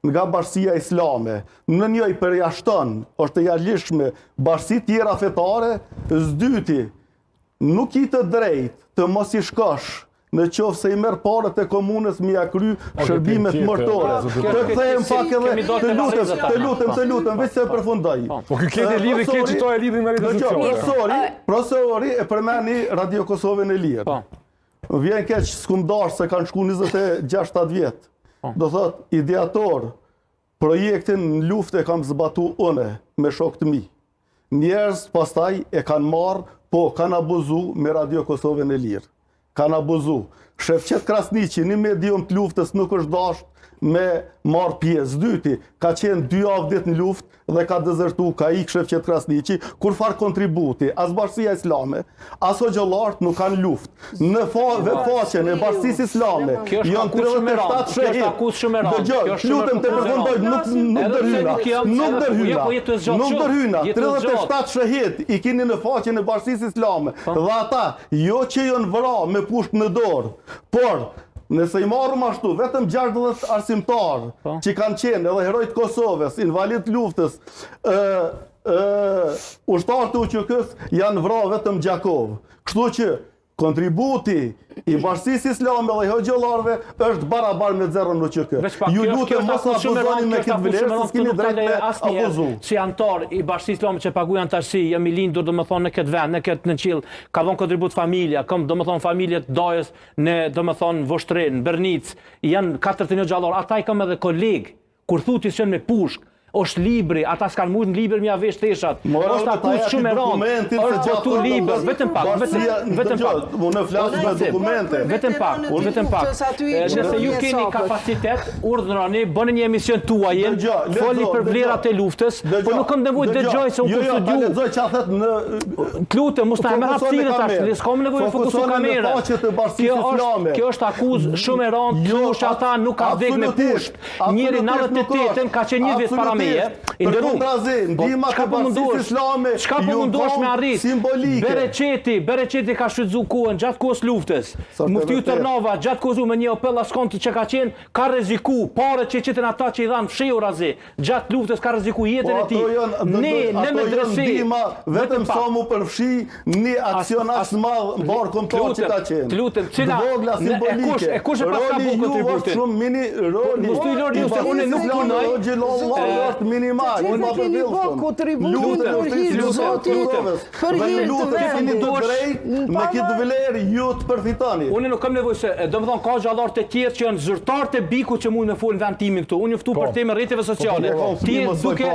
nga Bashkia Islame, në një i përjashton, është e jashtëligjshme bashkësi tjera fetare, s'dyti, nuk i të drejt të mos i shkosh në qoftë se i merr parët e komunës mi ia kry shërbimet mërtore. Të kthehem pak edhe, të lutem, veç se përfundoj. Po ky keti lidhje ke çito e lidhin me rezolucionin. Profesori e përmeni Radio Kosovën e Lirë. Vjen keq s'kum dash se kanë shku 26 vjet. Do thot, ideator, projektin në luftë e kam zbatu une me shok të mi. Njerëz pastaj e kanë marrë, po kanë abuzu me Radio Kosovën e Lirë. Kanë abuzu. Shefqet Krasniqi, një medium të luftës nuk është dasht me marrë pjesë. Dyti, ka qenë 2 javë ditë në luftë dhe ka dezertu, ka ikë Shefqet Krasniqi, kur farë kontributi, as Bashkia Islame, as Hoxhallarët nuk kanë luftë. Në faqen e Bashkisë Islame, janë 37 shehit. Lutem të përfundoj, nuk dërhyna. 37 shehit i kini në faqen e Bashkisë Islame. Dhe ata, jo që janë vëra me pushtë në dorë, por nëse i marrëm ashtu, vetëm 60 arsimtar që kanë qenë edhe herojt Kosovës, invalid luftës, ushtarë të UQK-s janë vra vetëm Gjakov. Kështu që kontributi i Bashkisë Islame dhe Hoxhallarëve është barabar me 0 në UQK. Ju lutem mos abuzoni me këtë vlerë, se s'keni drejt me abuzu. Si antar i Bashkisë Islame që paguajnë tash, jam i lindur domethënë në këtë vend, në këtë qiell, ka dhënë kontribut familja, kam domethënë familjet Dajës në domethënë Voshtrin, Bernic, janë 41 Hoxhallarë, ata i kam edhe koleg, kur thuti që me pushk. Është libri, ata s'kanë mujtë në libër mi avesh teshat. Është akuz shumë e rëndë, është tu libër, vetëm pak. Unë flas me dokumente. Vetëm pak. Nëse ju keni kapacitet, urdhëroni, bëni një emision tuaj, foli për vlerat e luftës, po nuk kam nevojë dëgjoj se unë po studiu. Lexoj çfarë në lutem, mos na merr hapësirën tash, s'kam nevojë fokusu kamerën. Kjo është akuz shumë e rëndë, thosh ata nuk ka vdek me pushtë. Njëri 98-ën ka qenë një vit para Çka po mundosh me arrit? Bereqeti ka shfrytzu kohën gjatë kohës luftës. Muftiu Tërnava gjatë kohës me një opella skont që ka qenë, ka rreziku parët që qitën ata që i dhanë fsheu razi. Gjatë luftës ka rreziku jetën e tij. Ne me dresi vetëm sa mu përfshi një aksion as madh mbar kombëtar që ka qenë. Të lutem, cila e kush e pas ka bërë kontributin? Shumë mini roli. Mos i lori ju se unë nuk punoj. Minimal, unë keni bë kontribut për hir zotit, për hir të vendit. Me këtë vlerë ju të përfitoni. Unë nuk kam nevojë se, domethënë ka xhallarë të tjerë që janë zyrtar të bikut që mund me fol në vend timin këtu. Unë ftu për temë rrjeteve sociale. Ti duke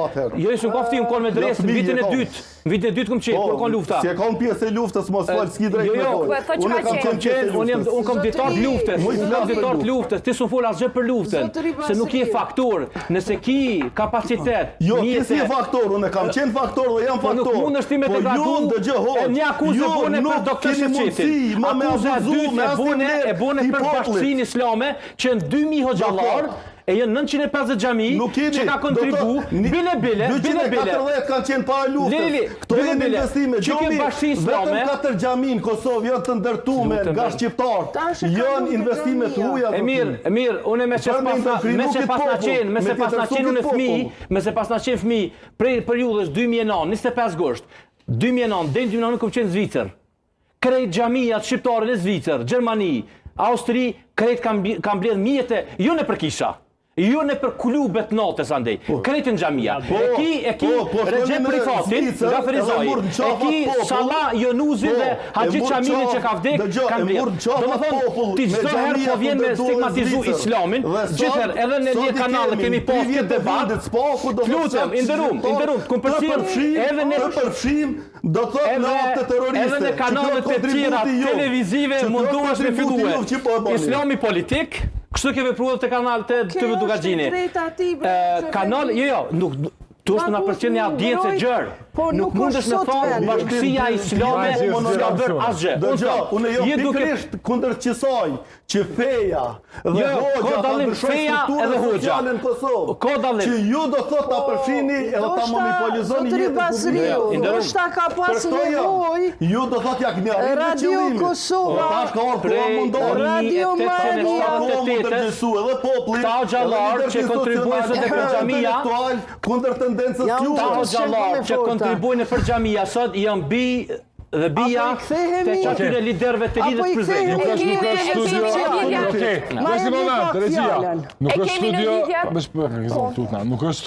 jo s'u ka ftim kon me dres vitin e dytë. Vitin e dytë kum qenë kur ka lufta. Si e kam pjesë e luftës mos fal s'ki drejt me fol. Unë kam qenë, unë kam ditar të luftës. Unë kam ditar të luftës. Ti s'u fol asgjë për luftën. Se nuk je faktor. Nëse ki kapacitet. Jo, ti si faktor, unë kam qenë faktor dhe jam faktor. Po nuk mundesh ti me të gatu. Një akuzë bune për doktor Sheqetin. Akuza dytë e bune për Bashkinë Islame që në 2000 hoxhallar e janë 950 xhami që ka kontribu, bile. 240 kanë qenë para luftës. Këto janë investime. Vetëm 4 xhami në Kosovë janë të ndërtuar nga shqiptar. Janë investime të huaja. E mirë, unë me se pas na qenë unë fëmijë, prej periudhës 2009, 25 gusht, 2009 deri në 2009 kam qenë në Zvicër. Krejt xhamijat shqiptare në Zvicër, Gjermani, Austri, krejt kam mbledh mjete, jo në për kisha. Jo në për klubet natës andej. Kretin xhamia. E ki Recep Rifatin, nga Ferizaj. E ki Salah Jonuzin dhe Haxhi Çamilin që ka vdek, kanë mbledh. Domethënë ti çdo herë po vjen me stigmatizu Islamin, gjithherë edhe në një kanal kemi pas këtë debat. Lutem, inderum, kum përfshim edhe në përfshim do thotë në akte terroriste. Edhe në kanalet e tjera televizive munduhesh me filluar. Islami politik. Kështu ke vepruar te kanal te TV Dugaxhini. Kanal, jo, nuk tu është na pëlqen një audiencë gjerë. Po, Nuk nuk mundesh është me sot thonë vendi. bashkësia islame s'ka bërë asgjë. Unë jam pikërisht kundër qësaj që feja dhe Jo, hoxha ka ta dallim ndryshojnë feja strukturën edhe hoxha. sociale në Kosovë. Ka dallim. Që ju do thot ta përfshini edhe ta monopolizoni Zotëri jetën Basriu, publike. ndoshta ka pas Për këto nevojë ju do thot ja keni arritur Radio qëllimin. Kosova, Po tash ka orë koha mundon. Radio Maria, Koha mund të ndërgjesu edhe populli. Ta xhallar që kontribuojnë sot e për xhamia. Kundër tendencës Jam juve. Ta Shef xhallar me që forta. kontribuojnë për xhamia sot janë bi dhe bija Apo i kthehemi? të çatyre liderëve të Apo lidhës i prezente. kthehemi? Nuk është studio. Okej, Ma është jemi moment, pak Rezia. fjalën. Nuk E është kemi në studio. lidhjet? Nuk është